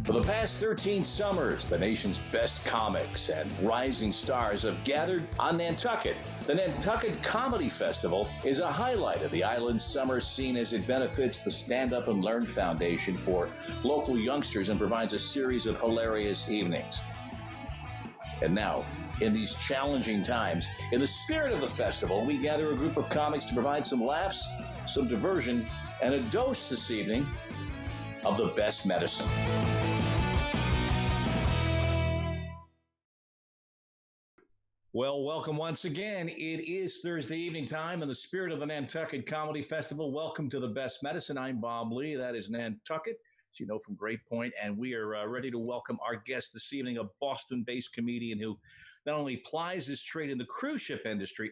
For the past 13 summers, the nation's best comics and rising stars have gathered on Nantucket. The Nantucket Comedy Festival is a highlight of the island's summer scene as it benefits the Standup and Learn Foundation for local youngsters and provides a series of hilarious evenings. And now, in these challenging times, in the spirit of the festival, we gather a group of comics to provide some laughs, some diversion, and a dose this evening of the best medicine. Well, welcome once again. It is Thursday evening time in the spirit of the Nantucket Comedy Festival. Welcome to the best medicine. I'm Bob Lee. That is Nantucket, as you know, from Great Point. And we are ready to welcome our guest this evening, a Boston-based comedian who not only plies his trade in the cruise ship industry,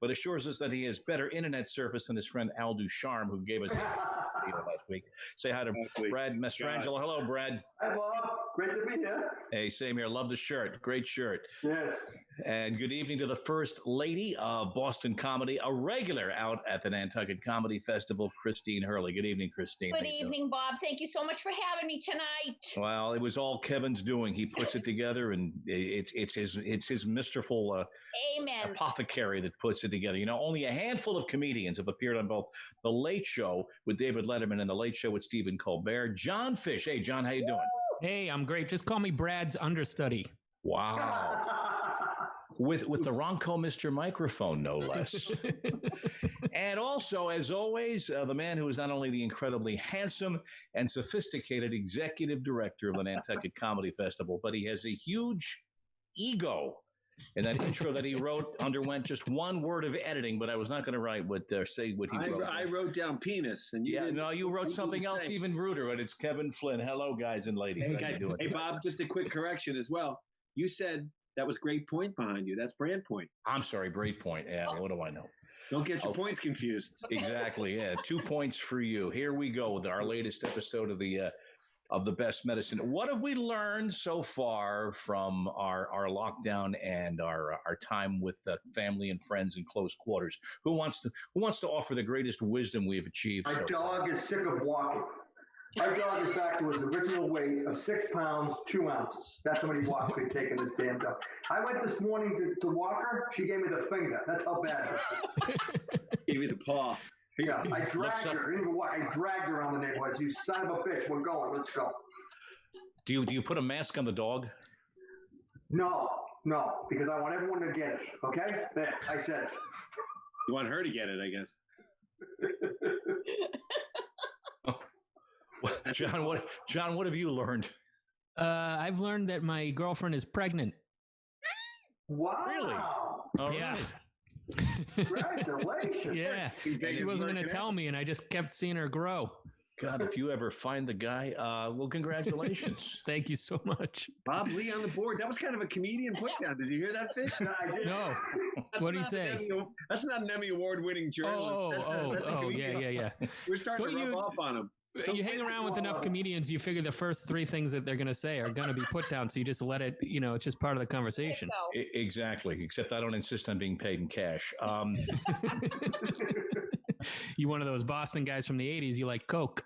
but assures us that he has better internet service than his friend Al Ducharme, who gave us last week. Say hi to Brad Mastrangelo. Hello, Brad. Hi, Bob. Great to be here. Hey, same here. Love the shirt. Great shirt. Yes. And good evening to the first lady of Boston comedy, a regular out at the Nantucket Comedy Festival, Christine Hurley. Good evening, Christine. Good evening, Bob. Thank you so much for having me tonight. Well, it was all Kevin's doing. He puts it together, and it's his mystical Amen. apothecary that puts it together. You know, only a handful of comedians have appeared on both The Late Show with David Letterman and The Late Show with Stephen Colbert. John Fish. Hey, John, how you doing? Hey, I'm great. Just call me Brad's understudy. Wow. With the Ronco Mr. Microphone, no less. And also, as always, the man who is not only the incredibly handsome and sophisticated executive director of the Nantucket Comedy Festival, but he has a huge ego. And that intro that he wrote underwent just one word of editing, but I was not going to write say what he wrote. I wrote down penis, and you wrote something else even ruder, and it's Kevin Flynn. Hello, guys and ladies. Hey, guys. Hey, Bob, just a quick correction as well. You said that was Great Point behind you. That's Brand Point. I'm sorry, Brave Point. Yeah, what do I know? Don't get your points confused. Exactly, yeah. 2 points for you. Here we go with our latest episode of the best medicine. What have we learned so far from our lockdown and our time with family and friends in close quarters? Who wants to offer the greatest wisdom we've achieved? My dog is sick of walking. My dog is back to his original weight of 6 pounds, 2 ounces. That's how many walks we've taken this damn dog. I went this morning to walk her. She gave me the finger. That's how bad this is. Give me the paw. Yeah, I dragged her. I dragged her around the neighborhood. You son of a bitch, we're going. Let's go. Do you put a mask on the dog? No, because I want everyone to get it. Okay? There, I said it. You want her to get it, I guess. John, what have you learned? I've learned that my girlfriend is pregnant. Wow. Really? Oh, yeah. Congratulations. Yeah. She wasn't going to tell me, and I just kept seeing her grow. God, if you ever find the guy, well, congratulations. Thank you so much. Bob Lee on the board. That was kind of a comedian put down. Did you hear that, Fish? No, I didn't. No. What do you say? That's not an Emmy award-winning journalist. Yeah. We're starting to rub off on him. So you hang around with enough comedians, you figure the first 3 things that they're going to say are going to be put down. So you just let it, it's just part of the conversation. Exactly. Except I don't insist on being paid in cash. You one of those Boston guys from the 80s, you like Coke.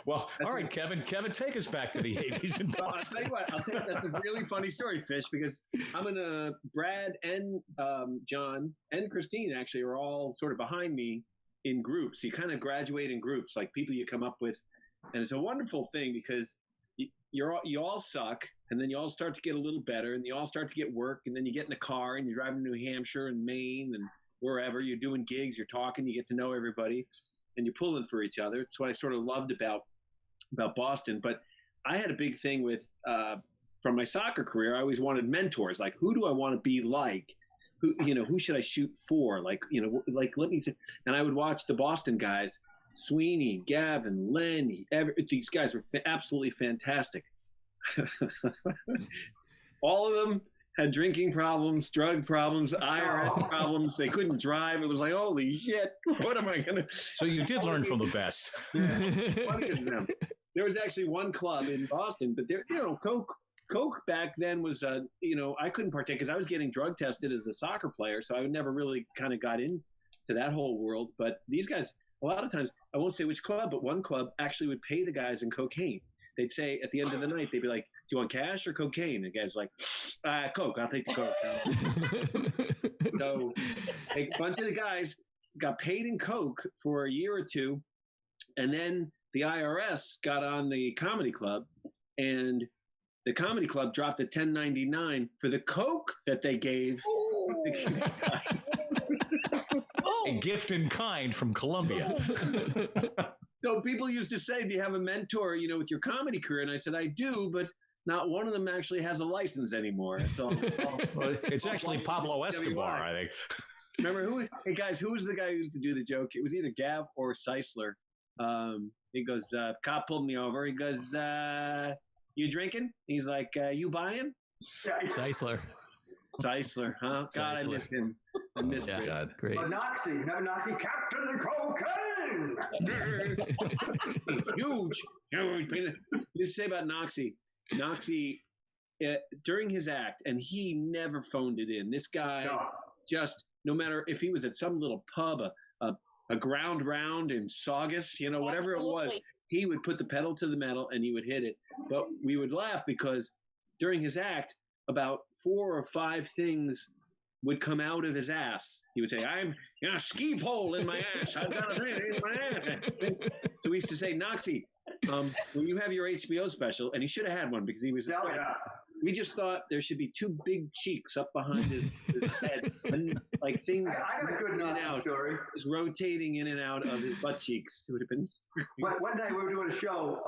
Well, all right, Kevin, take us back to the 80s in Boston. I'll tell you that's a really funny story, Fish, because I'm going to, Brad and John and Christine actually are all sort of behind me in groups. You kind of graduate in groups, like people you come up with. And it's a wonderful thing because you all suck, and then you all start to get a little better, and you all start to get work, and then you get in a car and you're driving to New Hampshire and Maine and wherever. You're doing gigs, you're talking, you get to know everybody, and you're pulling for each other. It's what I sort of loved about Boston. But I had a big thing with, from my soccer career, I always wanted mentors. Like, who do I want to be like? Who should I shoot for? Let me see. And I would watch the Boston guys, Sweeney, Gavin, Lenny, these guys were absolutely fantastic. All of them had drinking problems, drug problems, IRS problems. They couldn't drive. It was like, holy shit, what am I going to? So you did learn from the best. There was actually one club in Boston, but there, Coke back then was, I couldn't partake because I was getting drug tested as a soccer player. So I never really kind of got into that whole world. But these guys, a lot of times, I won't say which club, but one club actually would pay the guys in cocaine. They'd say at the end of the night, they'd be like, "Do you want cash or cocaine?" And the guy's like, "Coke. I'll take the Coke." So a bunch of the guys got paid in Coke for a year or two, and then the IRS got on the comedy club, and the comedy club dropped a $10.99 for the Coke that they gave the guys. A gift in kind from Colombia. So people used to say, "Do you have a mentor, with your comedy career?" And I said, "I do, but not one of them actually has a license anymore." It's all. Well, it's actually Pablo Escobar, I think. Remember hey guys, who was the guy who used to do the joke? It was either Gav or Seisler. He goes, "Cop pulled me over." He goes, "You drinking?" He's like, "You buying?" Seisler. Seisler, huh? God, Seisler. I miss him. I miss him. God. Great. But Noxie, never Noxie, Captain Cocaine. Huge. Just say about Noxie. Noxie, during his act, and he never phoned it in. This guy just, no matter if he was at some little pub, a ground round in Saugus, whatever it was, he would put the pedal to the metal and he would hit it. But we would laugh because during his act, about 4 or 5 things would come out of his ass. He would say, "I'm a ski pole in my ass. I've got a thing in my ass." So we used to say, "Noxie, when you have your HBO special," and he should have had one because he was we just thought there should be 2 big cheeks up behind his head, and like things I got a good Noxie story. just rotating in and out of his butt cheeks. It would have been. One day we were doing a show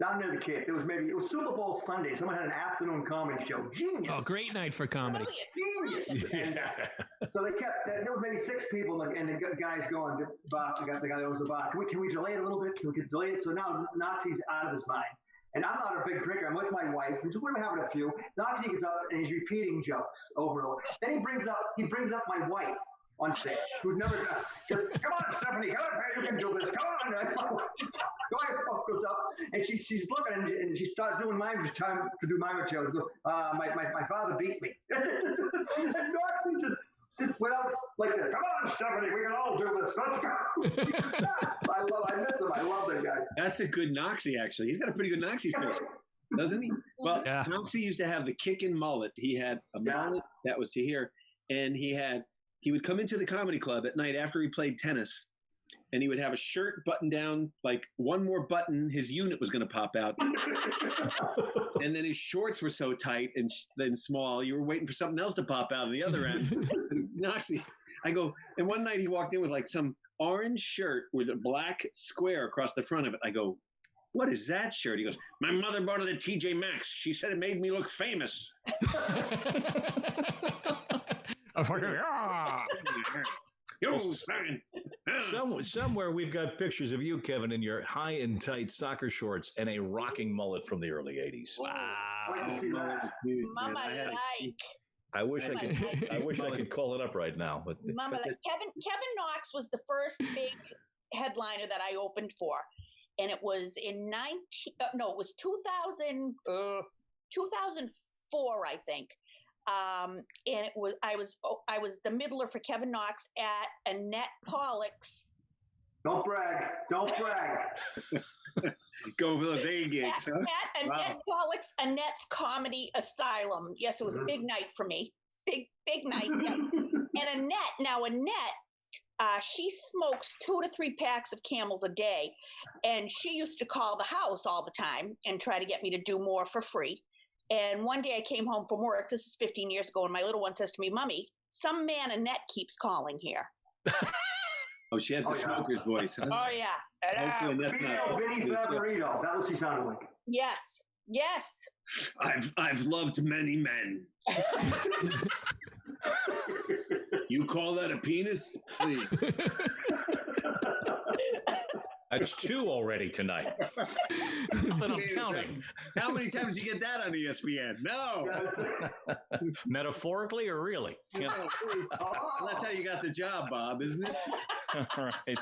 down near the Cape. It was Super Bowl Sunday. Someone had an afternoon comedy show. Genius. Oh, great night for comedy. Genius. And, so there were maybe 6 people, and the guy's going, the guy that owns the bar, can we delay it a little bit? Can we delay it? So now Nazi's out of his mind. And I'm not a big drinker. I'm with my wife. We're having a few. Nazi gets up and he's repeating jokes over and over. Then he brings up my wife on stage, who's never done. Goes, "Come on, Stephanie, come on, you can do this. Come on." My wife goes up and she's looking and she starts doing mime. It's time to do mime material. She goes, my father beat me. And Nazi just went out like this. "Come on, Stephanie, we can all do this. Let's go." I miss him. I love that guy. That's a good Noxie, actually. He's got a pretty good Noxie face, doesn't he? Well, Yeah. Noxie used to have the kickin' mullet. He had a mullet that was to here, and he would come into the comedy club at night after he played tennis, and he would have a shirt buttoned down, like one more button, his unit was going to pop out. And then his shorts were so tight and then small, you were waiting for something else to pop out on the other end. Noxie, and one night he walked in with like some orange shirt with a black square across the front of it. I go, "What is that shirt?" He goes, "My mother bought it at TJ Maxx. She said it made me look famous." Somewhere we've got pictures of you, Kevin, in your high and tight soccer shorts and a rocking mullet from the early 80s. I'd like to see that. Mama like. I wish I could call it up right now. But Mama like. Kevin Knox was the first big headliner that I opened for. And it was in 2004, I think. And I was the middler for Kevin Knox at Annette Pollock's. Don't brag. Go for those A gigs, huh? At Annette Pollock's Annette's Comedy Asylum. Yes, it was a big night for me. Big night. Yeah. And Annette, she smokes 2 to 3 packs of Camels a day. And she used to call the house all the time and try to get me to do more for free. And one day I came home from work, this is 15 years ago, and my little one says to me, "Mommy, some man Annette keeps calling here." Oh, she had the smoker's voice, huh? Oh, yeah. Hopefully that's not. Vinny Favorito. That was he sounded like. Yes. I've loved many men. You call that a penis? Please. that's 2 already tonight. But I'm counting. How many times did you get that on ESPN? No. Metaphorically or really? No, please. That's how you got the job, Bob, isn't it? All right.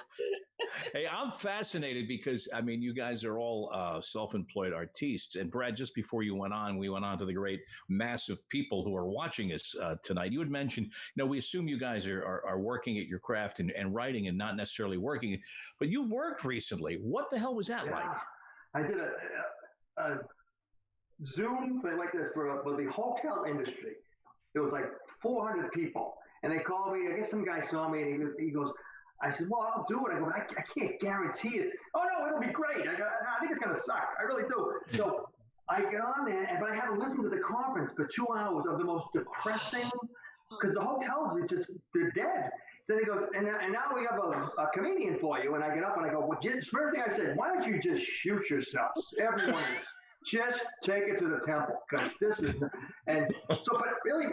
Hey, I'm fascinated because I mean, you guys are all self-employed artists, and Brad, just before you went on, we went on to the great mass of people who are watching us tonight. You had mentioned, we assume you guys are working at your craft and writing, and not necessarily working, but you've worked recently. What the hell was that like? I did a Zoom thing like this for the hotel industry. It was like 400 people, and they called me. I guess some guy saw me, and he goes. I said, well, I'll do it. I go, but I can't guarantee it. Oh, no, it'll be great. I think it's going to suck. I really do. So I get on there, but I had to listen to the conference for 2 hours of the most depressing, because the hotels are they're dead. Then he goes, and now we have a comedian for you. And I get up and I go, well, just first thing I said, why don't you just shoot yourselves? Everyone, just take it to the temple, because this is, and so, but really,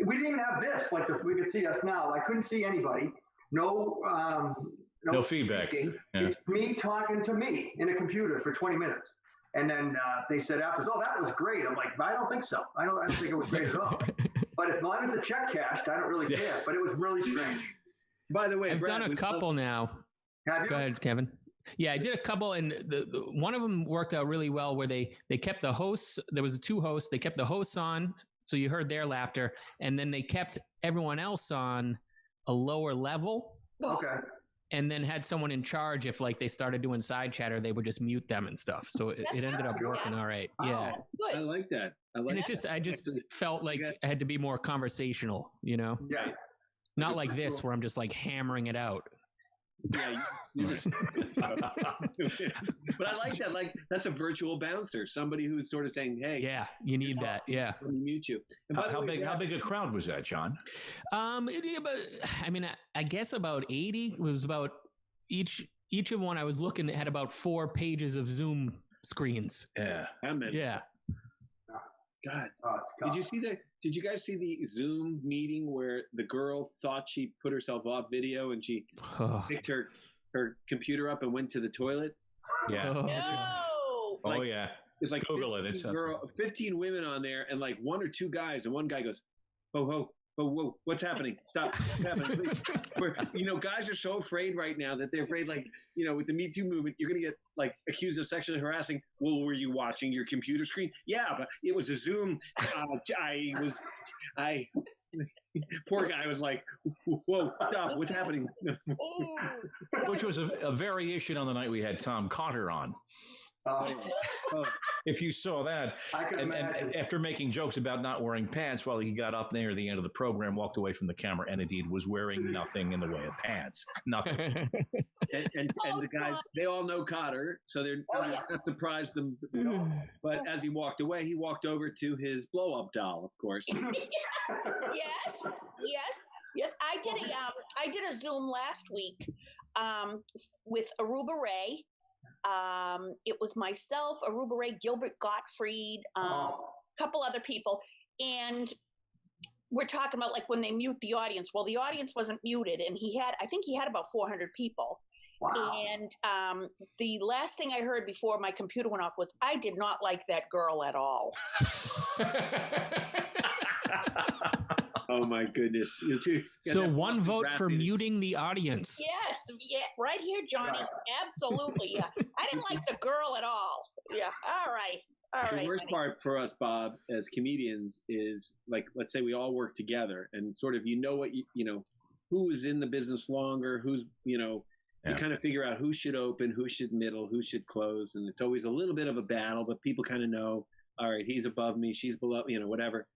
we didn't even have this, like we could see us now. I couldn't see anybody. No feedback. Yeah. It's me talking to me in a computer for 20 minutes. And then they said after, oh, that was great. I'm like, I don't think so. I don't think it was great at all. But as long as the check cashed, I don't really care. But it was really strange. By the way, I've done a couple now. Have you? Go ahead, Kevin. Yeah, I did a couple, and the one of them worked out really well where they kept the hosts. There was 2 hosts. They kept the hosts on, so you heard their laughter. And then they kept everyone else on a lower level. Okay. And then had someone in charge if like they started doing side chatter, they would just mute them and stuff. So it ended up working all right. Yeah. I like that. I just felt like I had to be more conversational, Yeah. Not like this where I'm just like hammering it out. Yeah, you just. But I like that. Like that's a virtual bouncer, somebody who's sort of saying, "Hey, yeah, you need that." Yeah, let me mute you. And how big a crowd was that, John? I guess about 80. It was about each of one. I was looking had about 4 pages of Zoom screens. Yeah, yeah. God, did you guys see the Zoom meeting where the girl thought she put herself off video and she picked her computer up and went to the toilet? Yeah. No. Yeah. It's like Google it. It's 15 women on there and like 1 or 2 guys, and one guy goes, "Whoa, what's happening? Stop. What's happening? Guys are so afraid right now that they're afraid, like, with the Me Too movement, you're going to get like accused of sexually harassing. Well, were you watching your computer screen? Yeah, but it was a Zoom. Poor guy was like, whoa, stop. What's happening? Which was a variation on the night we had Tom Cotter on. If you saw that, and after making jokes about not wearing pants, while he got up near the end of the program, walked away from the camera, and indeed was wearing nothing in the way of pants. Nothing. and the guys, they all know Cotter, so they're not surprised them. But as he walked away, he walked over to his blow-up doll, of course. Yes. I did a Zoom last week with Aruba Ray. It was myself, Aruba Ray, Gilbert Gottfried, a couple other people. And we're talking about like when they mute the audience. Well, the audience wasn't muted, and I think he had about 400 people. Wow. And the last thing I heard before my computer went off was, I did not like that girl at all. Oh my goodness! So one vote for muting the audience. Yes, right here, Johnny. Absolutely, yeah. I didn't like the girl at all. Yeah, all right. The worst part for us, Bob, as comedians, is like, let's say we all work together, and sort of who is in the business longer, who's you kind of figure out who should open, who should middle, who should close, and it's always a little bit of a battle, but people kind of know, all right, he's above me, she's below, whatever.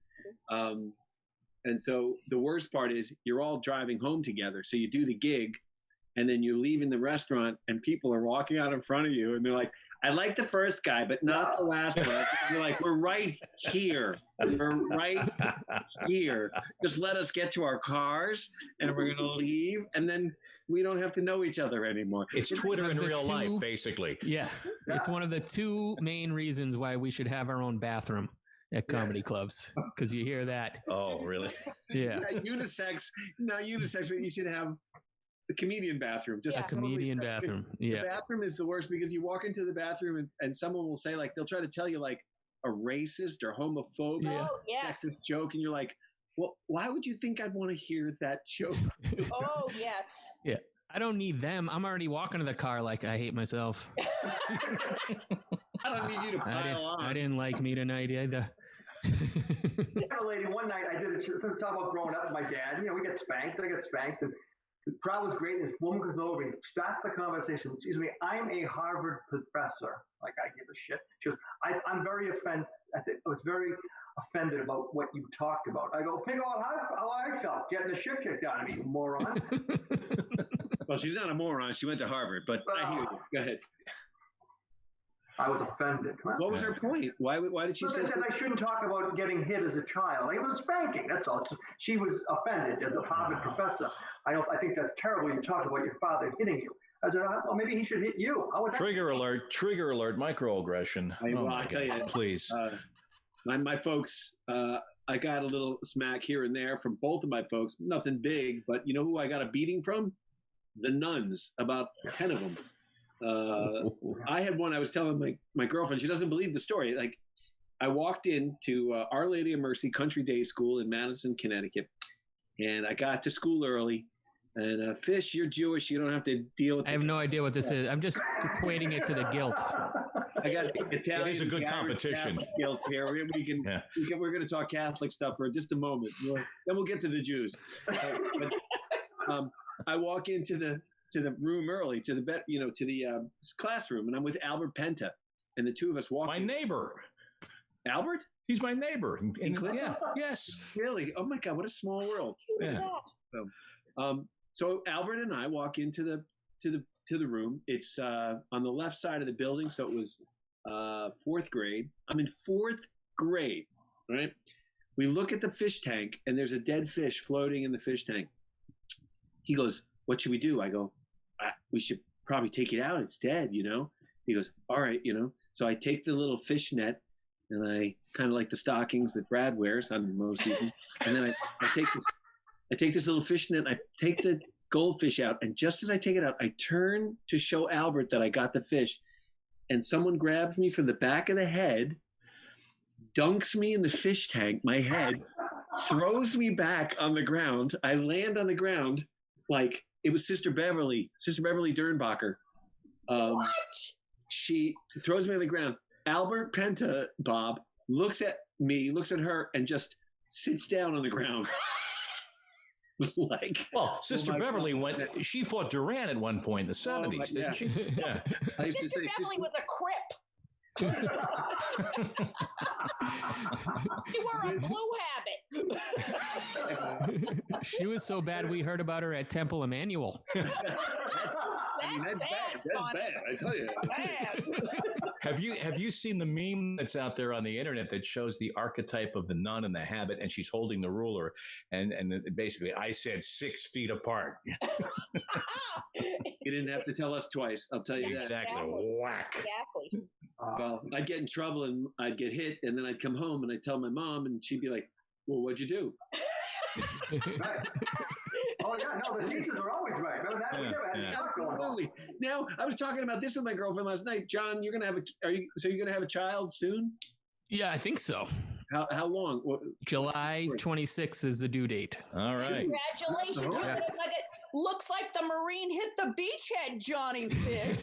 And so the worst part is you're all driving home together. So you do the gig, and then you're leaving the restaurant, and people are walking out in front of you, and they're like, I like the first guy, but not the last one. You're like, we're right here. We're right here. Just let us get to our cars, and we're going to leave, and then we don't have to know each other anymore. It's Twitter in real life, basically. Yeah. It's one of the 2 main reasons why we should have our own bathroom at comedy clubs, because you hear that. Oh, really? Yeah. Unisex, but you should have a comedian bathroom. Just a comedian bathroom. Yeah. The bathroom is the worst because you walk into the bathroom and someone will say, like, they'll try to tell you like a racist or homophobic sexist joke, and you're like, well, why would you think I'd want to hear that joke? Oh, yes. Yeah. I don't need them. I'm already walking to the car like I hate myself. I don't need you to pile on. I didn't like me tonight either. I had a lady one night. I did some talk about growing up with my dad. You know, we get spanked. I got spanked, and the crowd was great. And this woman comes over and starts the conversation. Excuse me, I'm a Harvard professor. Like, I give a shit. She goes, I'm very offended. I was very offended about what you talked about. I go, think about how I felt getting the shit kicked out of me, you moron. Well, she's not a moron. She went to Harvard, but I hear you. Go ahead. I was offended. What was her point? Why did she say that? I shouldn't talk about getting hit as a child. It was a spanking. That's all. She was offended as a Harvard professor. I think that's terrible. You talk about your father hitting you. I said, well, maybe he should hit you. Trigger alert! Trigger alert! Microaggression. I tell you, please. My folks. I got a little smack here and there from both of my folks. Nothing big, but you know who I got a beating from? The nuns. About 10 of them. I had one. I was telling my girlfriend. She doesn't believe the story. Like, I walked into Our Lady of Mercy Country Day School in Madison, Connecticut, and I got to school early. And Fish, you're Jewish. You don't have to deal with. I have no idea what this is. I'm just equating it to the guilt. I got Italian. It is a good competition. Guilt here. We're going to talk Catholic stuff for just a moment. Then we'll get to the Jews. I walk into the room early, to the classroom, and I'm with Albert Penta, and the two of us walk. My neighbor. Albert? He's my neighbor. In Clinton? Yeah. Yes. Really? Oh my God! What a small world. Yeah. So Albert and I walk into the room. It's on the left side of the building, so it was fourth grade. I'm in fourth grade, right? We look at the fish tank, and there's a dead fish floating in the fish tank. He goes, "What should we do?" I go, "We should probably take it out. It's dead, you know." He goes, "All right, you know." So I take the little fish net, and I kind of like the stockings that Brad wears on most evenings, and then I take this little fish net, and I take the goldfish out, and just as I take it out, I turn to show Albert that I got the fish, and someone grabs me from the back of the head, dunks me in the fish tank, my head, throws me back on the ground. I land on the ground like it was Sister Beverly Dernbacher. What? She throws me on the ground. Albert Penta, Bob, looks at me, looks at her, and just sits down on the ground. Sister Beverly she fought Duran at one point in the 70s, didn't she? Yeah. I used to say Beverly was a crip. She wore a blue habit. She was so bad we heard about her at Temple Emmanuel. That's bad. I tell you. Have you seen the meme that's out there on the internet that shows the archetype of the nun in the habit, and she's holding the ruler, and basically I said 6 feet apart. You didn't have to tell us twice. I'll tell you that. Exactly. Whack. Exactly. Well, I'd get in trouble and I'd get hit, and then I'd come home and I'd tell my mom, and she'd be like, "Well, what'd you do?" Right. Oh yeah, no, the teachers are always right. Remember that? We never had a shot going on. Absolutely. Now, I was talking about this with my girlfriend last night. John, you're gonna have you're gonna have a child soon? Yeah, I think so. How long? July 26th is the due date. All right. Congratulations. You're gonna like it. Looks like the Marine hit the beachhead, Johnny Fish.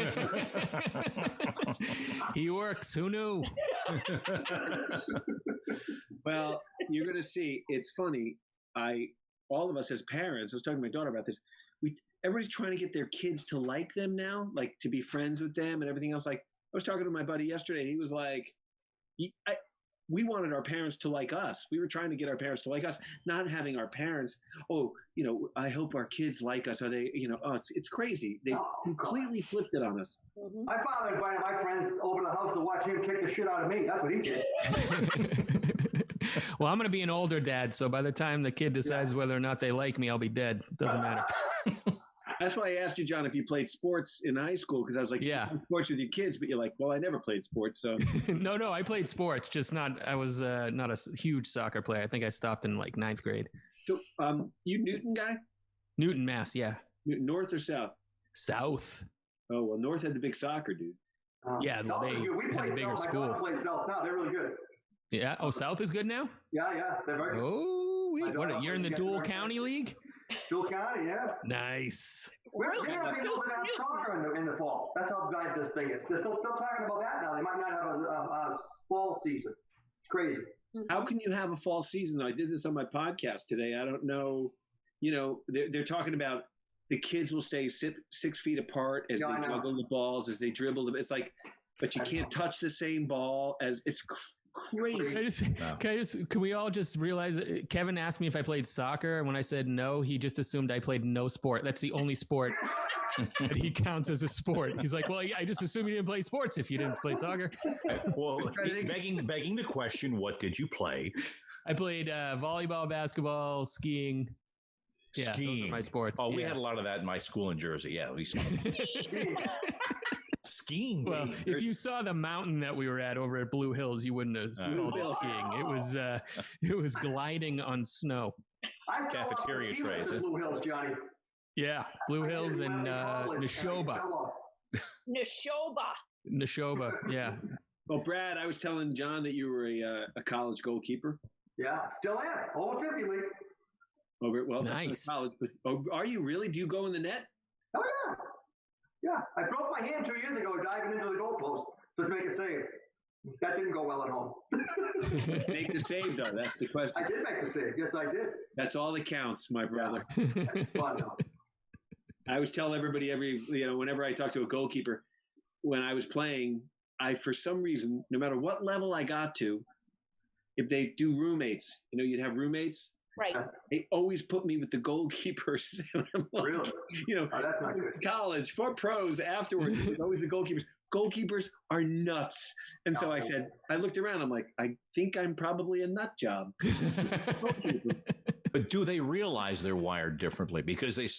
He works. Who knew? Well, you're going to see. It's funny. All of us as parents, I was talking to my daughter about this. Everybody's trying to get their kids to like them now, like to be friends with them and everything else. Like, I was talking to my buddy yesterday. He was like, we wanted our parents to like us. We were trying to get our parents to like us, not having our parents, I hope our kids like us. Are they, it's crazy. They've completely flipped it on us. Mm-hmm. My father invited my friends over to the house to watch him kick the shit out of me. That's what he did. Well, I'm going to be an older dad, so by the time the kid decides whether or not they like me, I'll be dead. Doesn't matter. That's why I asked you, John, if you played sports in high school, because I was like, yeah, you play sports with your kids, but you're like, well, I never played sports, so. No, I played sports, I was not a huge soccer player. I think I stopped in like 9th grade. So, you Newton guy? Newton, Mass, yeah. North or South? South. Oh, well, North had the big soccer, dude. Yeah, they had a bigger school. My daughter plays South now. They're really good. Yeah. Oh, South is good now? Yeah. They're very good. Oh, you're in the dual county league? Bill County, yeah. Nice. We're going to be able to have soccer in the fall. That's how bad this thing is. They're still talking about that now. They might not have a fall season. It's crazy. How can you have a fall season, though? I did this on my podcast today. I don't know. They're talking about the kids will stay 6 feet apart as they juggle the balls, as they dribble them. It's like, but you can't touch the same ball as it's crazy. Can we all just realize that Kevin asked me if I played soccer, and when I said no, he just assumed I played no sport. That's the only sport that he counts as a sport. He's like, well, I just assumed you didn't play sports if you didn't play soccer. Well, begging the question, what did you play? I played volleyball, basketball, skiing. Yeah, those are my sports. Oh, we had a lot of that in my school in Jersey. Yeah, at least. Skiing. Well, if you saw the mountain that we were at over at Blue Hills, you wouldn't have called it skiing. It was gliding on snow. Cafeteria trays. Blue Hills, Johnny. Yeah, Blue Hills and Neshoba. Neshoba, yeah. Well, Brad, I was telling John that you were a college goalkeeper. Yeah, still am. Over 50 league. Nice. College, but are you really? Do you go in the net? Oh, yeah. Yeah, I broke my hand 2 years ago diving into the goalpost to make a save. That didn't go well at home. Make the save, though. That's the question. I did make the save. Yes, I did. That's all that counts, my brother. Yeah. It's fun, though. I always tell everybody whenever I talk to a goalkeeper, when I was playing, for some reason, no matter what level I got to, if they do roommates, you'd have roommates. Right. They always put me with the goalkeepers. Really? That's not good. College, for pros, afterwards, it was always the goalkeepers. Goalkeepers are nuts. And so I said, I looked around, I'm like, I think I'm probably a nut job. But do they realize they're wired differently? Because they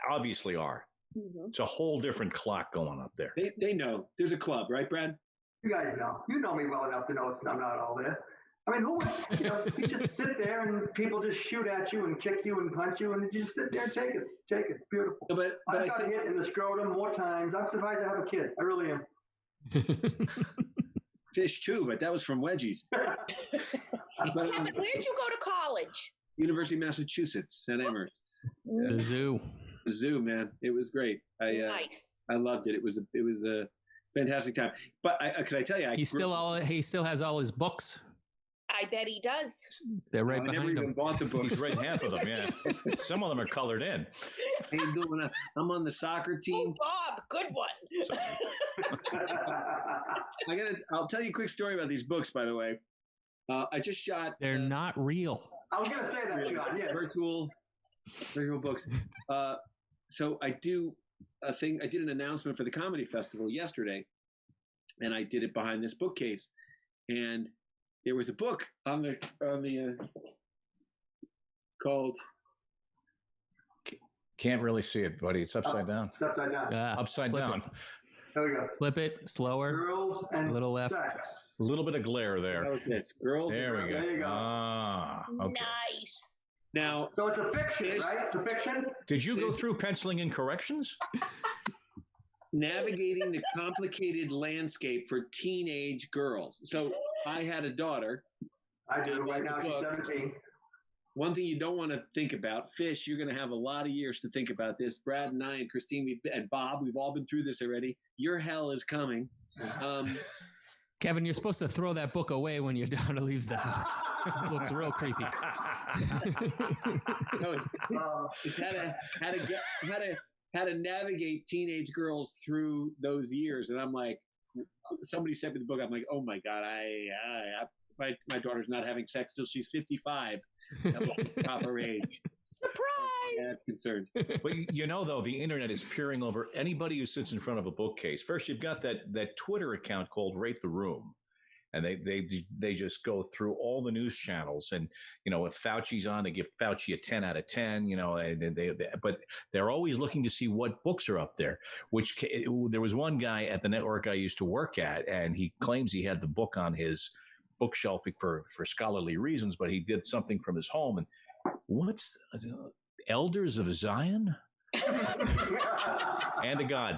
obviously are. Mm-hmm. It's a whole different clock going up there. They know. There's a club, right, Brad? You guys know. You know me well enough to know I'm not all there. I mean, you just sit there and people just shoot at you and kick you and punch you, and you just sit there and take it. It's beautiful. But I've got hit in the scrotum more times. I'm surprised I have a kid. I really am. Fish too, but that was from wedgies. Kevin, where'd you go to college? University of Massachusetts, St. Amherst. The zoo. The zoo, man. It was great. Nice. I loved it. It was a fantastic time. But because I tell you, he still has all his books. I bet he does. They're right behind him. I never even bought the books. He's read half of them, yeah. Some of them are colored in. I'm on the soccer team. Oh, Bob, good one. I'll tell you a quick story about these books, by the way. I just shot. They're not real. I was going to say that, John. Yeah. Virtual books. So I do a thing. I did an announcement for the comedy festival yesterday, and I did it behind this bookcase. And there was a book on the called. Can't really see it, buddy. It's upside down. It's upside down. Upside down. There we go. Flip it slower. Girls and a little left. Sex. A little bit of glare there. Okay, it's girls. There we go. There you go. Okay. Nice. Now, so it's a fiction, right? It's a fiction. Did you go through penciling in corrections? Navigating the complicated landscape for teenage girls. So I had a daughter. I do. Right now she's 17. One thing you don't want to think about, Fish, you're going to have a lot of years to think about this. Brad and I and Christine and Bob, we've all been through this already. Your hell is coming. Kevin, you're supposed to throw that book away when your daughter leaves the house. It looks real creepy. No, it's how to navigate teenage girls through those years. And I'm like, somebody sent me the book. I'm like, oh my God, my daughter's not having sex till she's 55. That will be proper age. Surprise! I'm concerned. But though, the internet is peering over anybody who sits in front of a bookcase. First, you've got that Twitter account called Rate the Room. And they just go through all the news channels, and if Fauci's on, they give Fauci a 10 out of 10. But they're always looking to see what books are up there. There was one guy at the network I used to work at, and he claims he had the book on his bookshelf for scholarly reasons, but he did something from his home. And what's Elders of Zion? And to God.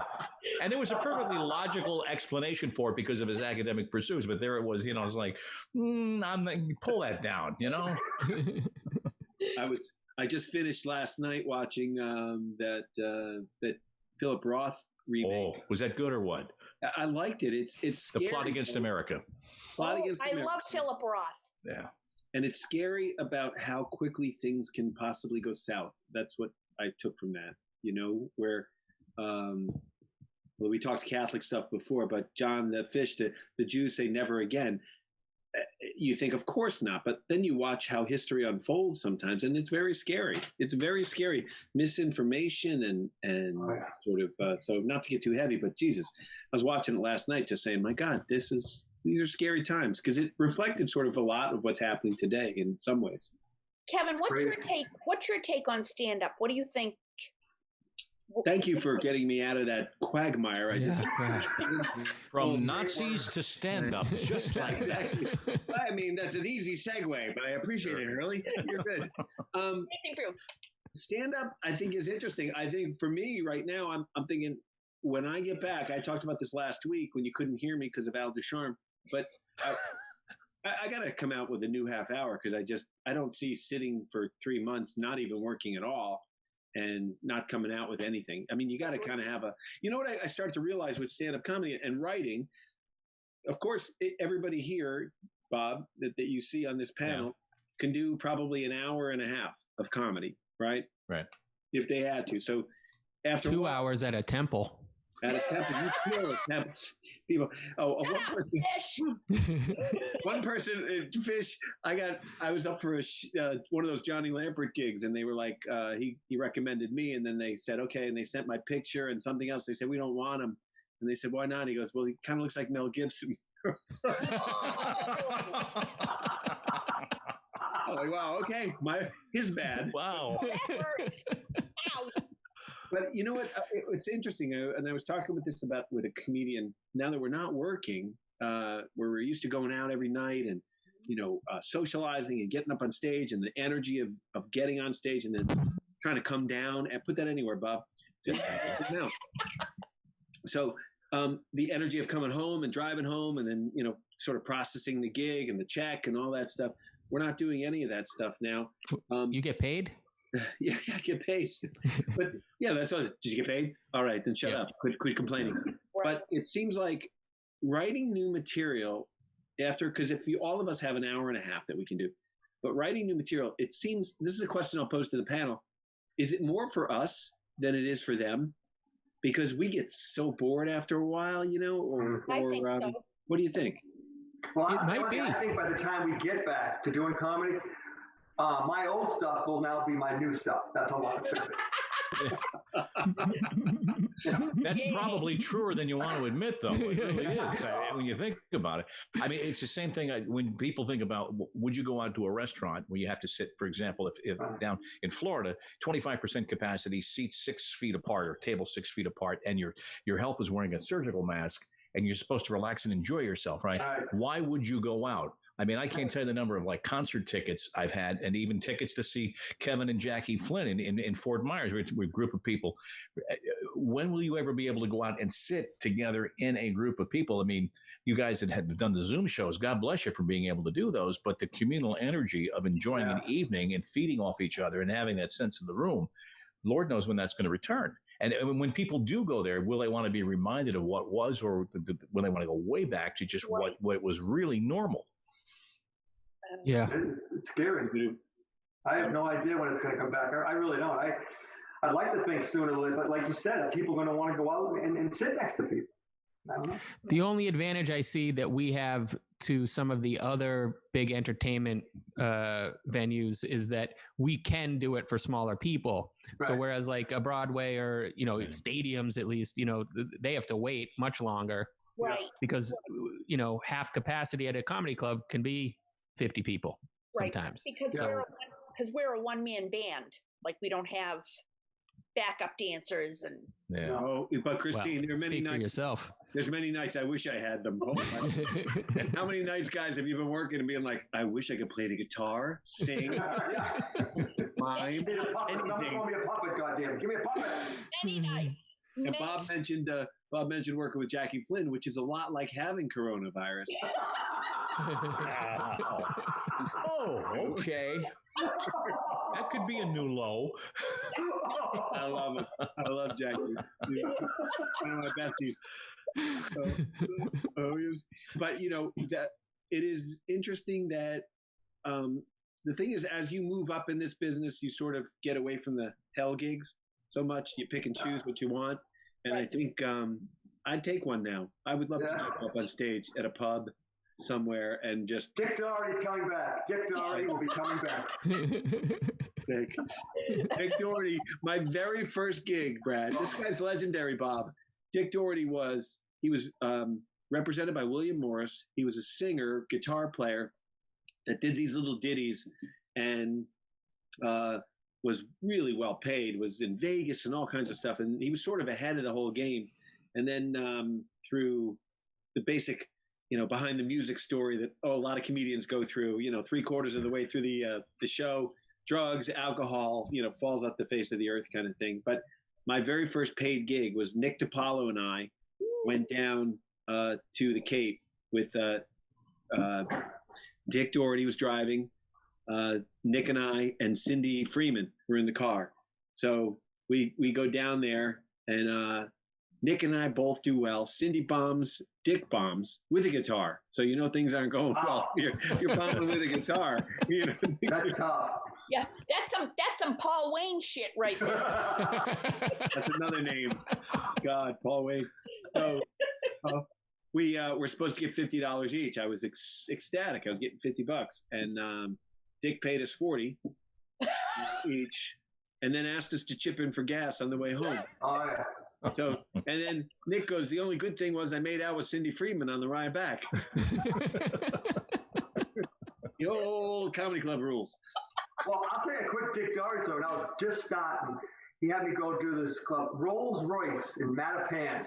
And there was a perfectly logical explanation for it because of his academic pursuits. But there it was, I was like, pull that down, I I just finished last night watching that Philip Roth remake. Oh, was that good or what? I liked it. It's scary. The Plot Against America. Plot Against I America. love Philip Roth. Yeah. And it's scary about how quickly things can possibly go south. That's what I took from that, where, well, we talked Catholic stuff before, but John, the Fish, the Jews say never again. You think, of course not, but then you watch how history unfolds sometimes, and it's very scary. It's very scary. Misinformation and sort of, so not to get too heavy, but Jesus, I was watching it last night just saying, my God, these are scary times, because it reflected sort of a lot of what's happening today in some ways. Kevin, what's your take on stand-up? What do you think? Thank you for getting me out of that quagmire. From Nazis to stand-up, just like that. Exactly. I mean, that's an easy segue, but I appreciate it, Hurley. You're good. Stand-up, I think, is interesting. I think for me right now, I'm thinking when I get back, I talked about this last week when you couldn't hear me because of Al Ducharme, but I got to come out with a new half hour because I don't see sitting for 3 months, not even working at all, and not coming out with anything. I mean, you got to kind of have what I started to realize with stand-up comedy and writing, of course, everybody here, Bob, that you see on this panel can do probably an hour and a half of comedy, right? Right. If they had to. So after 2 hours at a temple. At a temple, you kill temples. People. One person, Fish. I was up for one of those Johnny Lampert gigs, and they were like, he recommended me, and then they said okay, and they sent my picture and something else. They said we don't want him, and they said why not? He goes, well, he kind of looks like Mel Gibson. I'm like, wow, okay, his bad. Wow. That hurts. Ow. But you know what? It's interesting, and I was talking with a comedian. Now that we're not working, where we're used to going out every night and socializing and getting up on stage, and the energy of getting on stage and then trying to come down and put that anywhere, Bob. So the energy of coming home and driving home, and then sort of processing the gig and the check and all that stuff. We're not doing any of that stuff now. You get paid? Yeah, I get paid. But yeah, that's all. Did you get paid? All right, then shut up. Quit complaining. Right. But it seems like writing new material because if all of us have an hour and a half that we can do, but writing new material, it seems, this is a question I'll pose to the panel. Is it more for us than it is for them? Because we get so bored after a while, or I think so. What do you think? Well, I think by the time we get back to doing comedy, my old stuff will now be my new stuff. That's how long it's going to be. That's probably truer than you want to admit, though. It really is. When you think about it, I mean, it's the same thing. When people think about, would you go out to a restaurant where you have to sit, for example, if down in Florida, 25% capacity, seats 6 feet apart or tables 6 feet apart, and your help is wearing a surgical mask, and you're supposed to relax and enjoy yourself, right? Why would you go out? I mean, I can't tell you the number of concert tickets I've had, and even tickets to see Kevin and Jackie Flynn in Fort Myers with a group of people. When will you ever be able to go out and sit together in a group of people? I mean, you guys that have done the Zoom shows, God bless you for being able to do those, but the communal energy of enjoying an evening and feeding off each other and having that sense of the room, Lord knows when that's going to return. And when people do go there, will they want to be reminded of what was, or will they want to go way back to just what was really normal? Yeah. It's scary, dude. I have no idea when it's going to come back. I really don't. I'd like to think sooner, but like you said, people are going to want to go out and sit next to people. I don't know. The only advantage I see that we have to some of the other big entertainment venues is that we can do it for smaller people. Right. So whereas like a Broadway or, stadiums, at least, they have to wait much longer. Right. Because, half capacity at a comedy club can be 50 people sometimes. Because we're a one-man band. Like we don't have backup dancers and. Yeah. Oh, but Christine, there are many nights. For yourself. There's many nights I wish I had them. How many nights, guys, have you been working and being like, I wish I could play the guitar, sing, mime, anything. Someone call me a puppet, goddamn! Give me a puppet. Many nights. And Bob mentioned working with Jackie Flynn, which is a lot like having coronavirus. Oh, okay. That could be a new low. I love it. I love Jackie. One of my besties. But that it is interesting that the thing is, as you move up in this business, you sort of get away from the hell gigs so much. You pick and choose what you want, and I think I'd take one now. I would love to jump up on stage at a pub somewhere and just. Dick Doherty's coming back. Dick Doherty will be coming back. Dick Doherty, my very first gig, Brad. This guy's legendary, Bob. Dick Doherty was represented by William Morris. He was a singer, guitar player that did these little ditties and was really well paid, was in Vegas and all kinds of stuff. And he was sort of ahead of the whole game. And then through the basic, behind the music story that a lot of comedians go through, 3/4 of the way through the show, drugs, alcohol, falls off the face of the earth kind of thing. But my very first paid gig was Nick DiPaolo and I went down to the Cape with Dick Doherty was driving. Nick and I and Cindy Freeman were in the car. So we go down there and Nick and I both do well. Cindy bombs, Dick bombs with a guitar. So things aren't going well. You're bombing with a guitar. That's tough. Yeah, that's some Paul Wayne shit right there. That's another name. God, Paul Wayne. So we were supposed to get $50 each. I was ecstatic. I was getting $50, and Dick paid us $40 each, and then asked us to chip in for gas on the way home. Oh yeah. So, and then Nick goes, the only good thing was I made out with Cindy Freeman on the ride back. The old comedy club rules. Well, I'll tell you a quick Dick Doherty story. When I was just starting, he had me go do this club, Rolls Royce in Mattapan.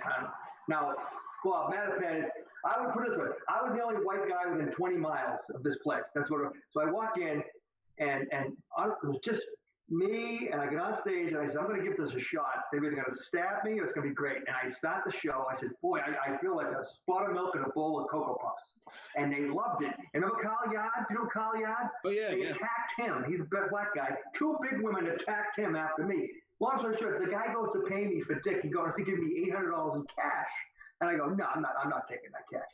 Now, well, Mattapan, I would put it this way. I was the only white guy within 20 miles of this place. So I walk in, and honestly, it was just me, and I get on stage, and I said, I'm going to give this a shot. They're either going to stab me or it's going to be great. And I start the show. I said, boy, I feel like a spot of milk and a bowl of Cocoa Puffs. And they loved it. And remember Carl Yard? Do you know Carl Yard? Oh, yeah. They attacked him. He's a black guy. 2 big women attacked him after me. Long story short, the guy goes to pay me for Dick. He goes to give me $800 in cash. And I go, no, I'm not taking that cash.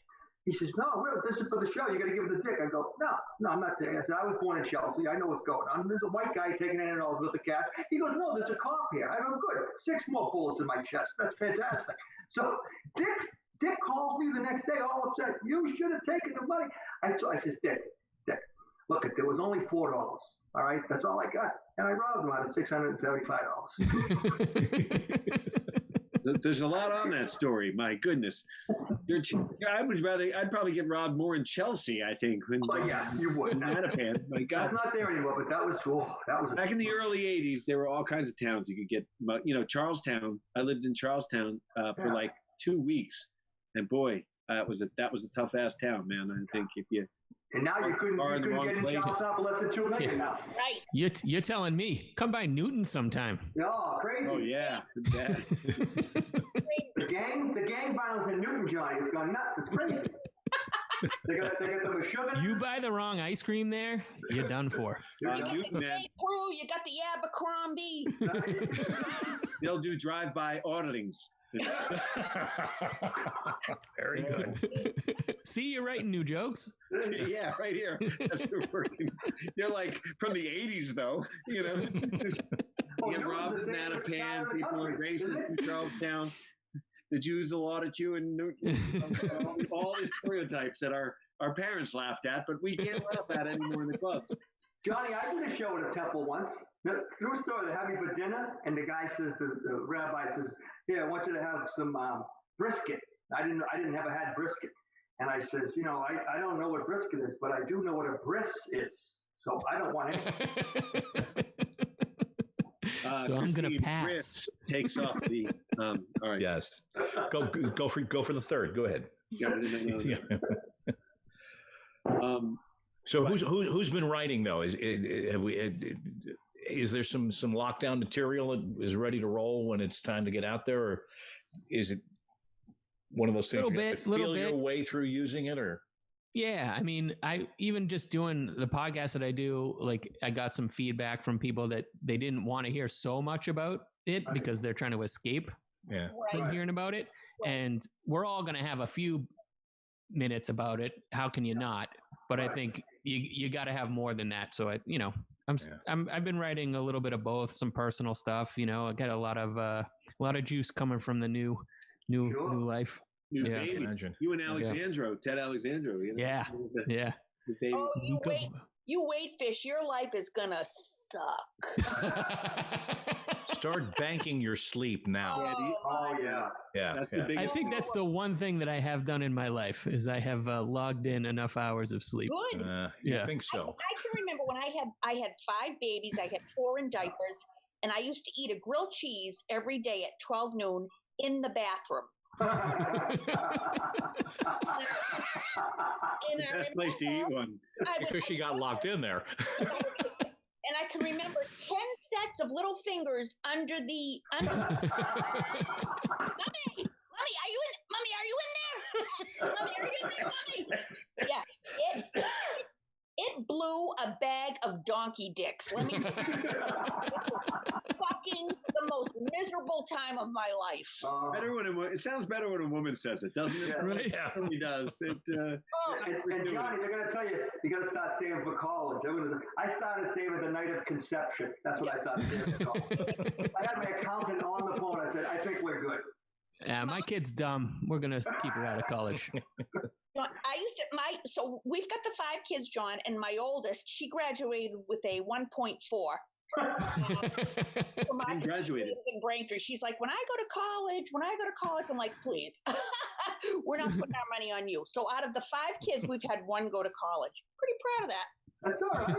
He says, no, this is for the show. You got to give it to Dick. I go, no, I'm not taking it. I said, I was born in Chelsea. I know what's going on. There's a white guy taking $800 with the cash. He goes, no, there's a cop here. I go, good. 6 more bullets in my chest. That's fantastic. So Dick calls me the next day all upset. You should have taken the money. So I says, Dick, look, there was only $4. All right, that's all I got. And I robbed him out of $675. There's a lot on that story. My goodness. I'd probably get robbed more in Chelsea, I think. Oh, yeah, you would. Mattapan. My God. That's not there anymore, but that was cool. Back in the early 80s, there were all kinds of towns you could get. Charlestown. I lived in Charlestown for like 2 weeks. And boy, that was a tough ass town, man. I think if you. And now you couldn't get in Charlestown for less than $2 million now. Right. You're telling me, come by Newton sometime. Oh, crazy. Oh, yeah. The gang violence in Newton, Johnny, has gone nuts. It's crazy. They got the sugar. You buy the wrong ice cream there, you're done for. You got the Brew, you got the Abercrombie. They'll do drive-by auditings. Very good. See, you're writing new jokes. Yeah, right here. That's what we're working. They're like from the 80s, though. You get robbed in Mattapan, people are racist in Charlestown. The Jews will audit you, and all these stereotypes that our parents laughed at, but we can't laugh at anymore in the clubs. Johnny, I did a show at a temple once. True story. They have me for dinner, and the guy says, the rabbi says, "Yeah, I want you to have some brisket." I didn't ever had brisket, and I says, I don't know what brisket is, but I do know what a bris is, so I don't want it. So I'm gonna pass. Takes off the. All right. Yes. Go for the third. Go ahead. So who's been writing though? Is there some lockdown material that is ready to roll when it's time to get out there, or is it one of those things Little bit. Your way through using it, or? Yeah, I mean, I even just doing the podcast that I do, like I got some feedback from people that they didn't want to hear so much about it because they're trying to escape from Right. hearing about it. And we're all going to have a few minutes about it. How can you not? But I think you got to have more than that. So I've been writing a little bit of both, some personal stuff. I got a lot of juice coming from the new life. Baby. You and Alexandro, Ted Alexandro. Yeah. The baby. Oh, you wait, Fish. Your life is gonna suck. Start banking your sleep now. Yeah. That's the biggest. I think that's the one thing that I have done in my life is I have logged in enough hours of sleep. Good. You think so? I can remember when I had 5 babies. I had 4 in diapers, and I used to eat a grilled cheese every day at 12 noon in the bathroom. Best place to eat one. Because she got locked in there. And I can remember 10 sets of little fingers under the. Mommy, are you in there? Mommy, are you in there? Mommy. Yeah, it blew a bag of donkey dicks. Let me. Fucking the most miserable time of my life. It sounds better when a woman says it, doesn't it? Right? Yeah, it really does. And Johnny, they're going to tell you, you got to start saving for college. I started saving the night of conception. That's what I started saving for college. I had my accountant on the phone. I said, I think we're good. Yeah, my kid's dumb. We're going to keep her out of college. So we've got the 5 kids, John, and my oldest, she graduated with a 1.4. Graduated in Braintree. She's like, when I go to college, I'm like, please, we're not putting our money on you. So out of the 5 kids, we've had 1 go to college. Pretty proud of that. That's all right.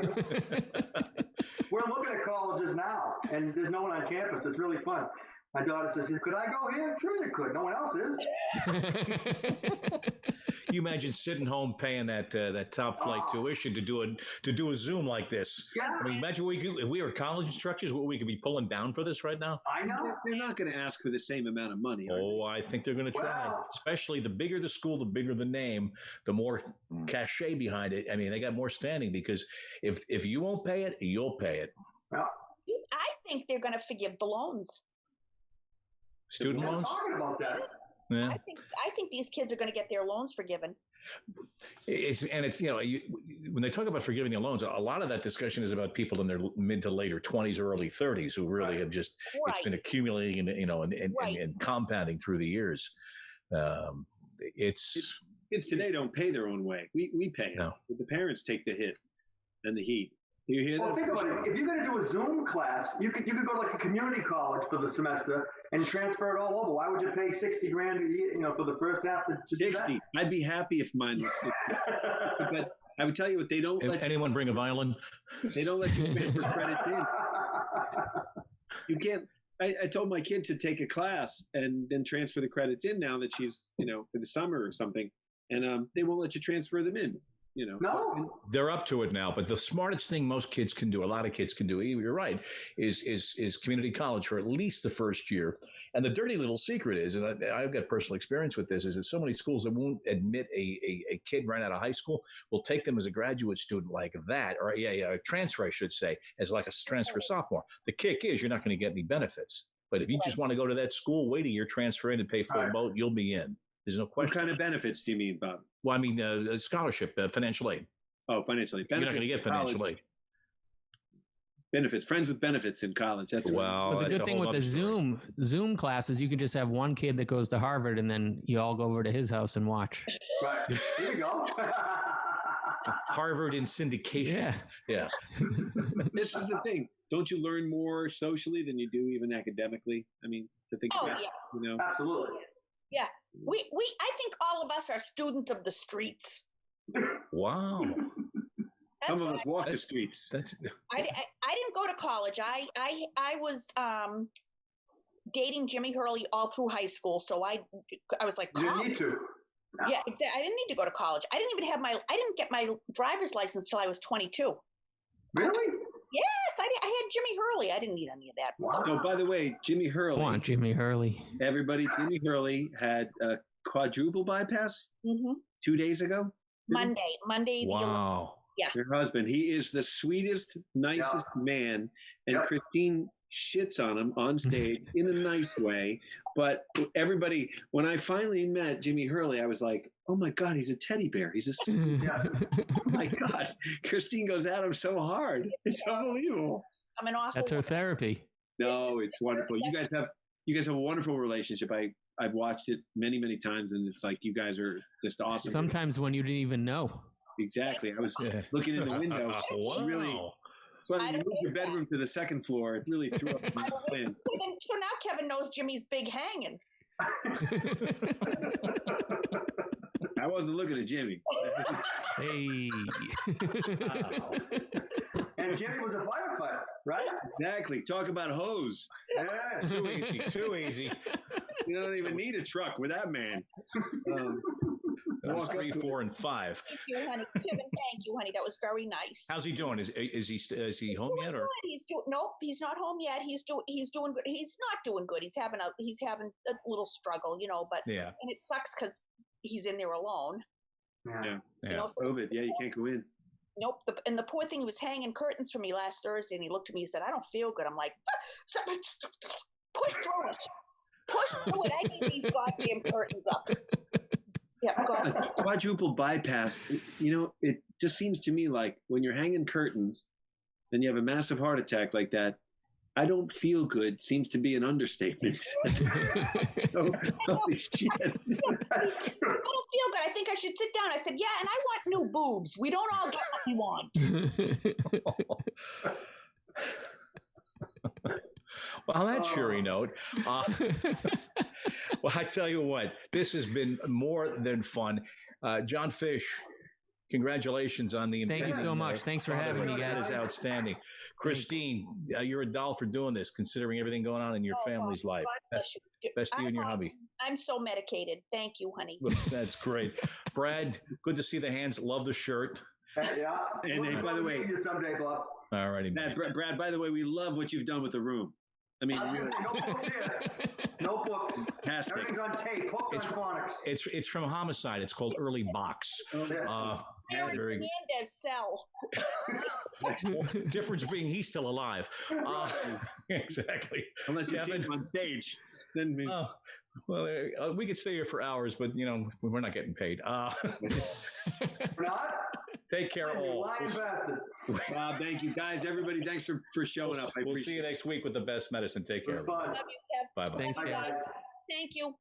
We're looking at colleges now, and there's no one on campus. It's really fun. My daughter says, could I go here? Sure you could. No one else is. You imagine sitting home paying that top flight tuition to do a Zoom like this. Yeah. I mean, imagine if we were college instructors, what we could be pulling down for this right now. I know. They're not going to ask for the same amount of money. I think they're going to try. Wow. Especially the bigger the school, the bigger the name, the more cachet behind it. I mean, they got more standing because if you won't pay it, you'll pay it. Well, I think they're going to forgive the loans. Student loans? Talking about that. Yeah. I think these kids are going to get their loans forgiven. When they talk about forgiving the loans, a lot of that discussion is about people in their mid to later 20s or early 30s who really have just it's been accumulating and compounding through the years. Kids today don't pay their own way. We pay. No. The parents take the hit and the heat. You hear that? Think about it. If you're going to do a Zoom class, you could go to like a community college for the semester and transfer it all over. Why would you pay $60,000 a year, for the first half to 60? I'd be happy if mine was 60. But I would tell you what they don't. If anyone bring a violin? They don't let you transfer credits in. You can't. I told my kid to take a class and then transfer the credits in now that she's for the summer or something, and they won't let you transfer them in. No. So, they're up to it now. But the smartest thing most kids can do, a lot of kids can do, you're right, is community college for at least the first year. And the dirty little secret is, and I've got personal experience with this, is that so many schools that won't admit a kid right out of high school will take them as a graduate student like that, or a transfer, I should say, as like a transfer sophomore. The kick is you're not going to get any benefits. But if you just want to go to that school, wait a year, transfer in and pay for a boat, you'll be in. There's no question. What kind of benefits do you mean, Bob? Well, I mean, scholarship, financial aid. Oh, financial aid. You're not going to get financial aid. Benefits, friends with benefits in college. That's well, the good thing with the Zoom classes, you can just have one kid that goes to Harvard, and then you all go over to his house and watch. Right. Here you go. Harvard in syndication. Yeah. This is the thing. Don't you learn more socially than you do even academically? I mean, to think about, Absolutely. Yeah. I think all of us are students of the streets. Wow. Some of us walk the streets. I didn't go to college. I was dating Jimmy Hurley all through high school, so I was like, you didn't need to. No. Yeah, exactly. I didn't need to go to college. I didn't get my driver's license till I was 22. Really? Yes, I had Jimmy Hurley. I didn't need any of that. Wow. So, by the way, Jimmy Hurley. Come on, Jimmy Hurley. Everybody, Jimmy Hurley had a quadruple bypass 2 days ago. Monday. Wow. Your husband, he is the sweetest, nicest man, and Christine shits on him on stage in a nice way. But everybody, when I finally met Jimmy Hurley, I was like, oh my God, he's a teddy bear. He's a oh my God. Christine goes at him so hard. It's unbelievable. I'm an awful. That's her therapy. No, it's wonderful. You guys have a wonderful relationship. I've watched it many, many times, and it's like you guys are just awesome. Sometimes when you didn't even know. Exactly. I was looking in the window. Wow. Really. So when you moved your bedroom to the second floor, it really threw up my plans. So now Kevin knows Jimmy's big hanging. I wasn't looking at Jimmy. Hey. Wow. And Jimmy was a firefighter, right? Exactly. Talk about hose. Yeah. Too easy. Too easy. You don't even need a truck with that man. That was 3, 4, and 5. Thank you, honey. Kevin, thank you, honey. That was very nice. How's he doing? Is he home yet? Or Nope, he's not home yet. He's doing good. He's not doing good. He's having a little struggle, But yeah, and it sucks because he's in there alone. Yeah. So COVID. Yeah, you can't go in. Nope. And the poor thing, he was hanging curtains for me last Thursday, and he looked at me and said, "I don't feel good." I'm like, "Push through it. Push through it. I need these goddamn curtains up." Yeah, a quadruple bypass. It just seems to me like when you're hanging curtains and you have a massive heart attack like that, I don't feel good seems to be an understatement. Holy shit. I don't feel good. I think I should sit down. I said, yeah, and I want new boobs. We don't all get what we want. Well, on that cheery note, well, I tell you what, this has been more than fun. John Fish, congratulations on the Thank you so much. Thanks for having me, guys. That is outstanding. Christine, you're a doll for doing this, considering everything going on in your family's life. Best to you and your hubby. I'm so medicated. Thank you, honey. That's great. Brad, good to see the hands. Love the shirt. Yeah. And hey, by the way, someday, Bob. All righty. Brad, by the way, we love what you've done with the room. I mean, No books here. No books. Fantastic. Everything's on tape. Hooked on phonics. It's from Homicide. It's called Early Box. Aaron Very Hernandez cell. difference being he's still alive. Exactly. Unless you see him on stage, then well, we could stay here for hours, but we're not getting paid. Not? Take care, all. Lying bastard. Thank you, guys. Everybody, thanks for showing up. We'll see you next week with the best medicine. Take care. It was fun. Love you, Kev. Bye bye. Thanks, Bye, guys. guys. Thank you.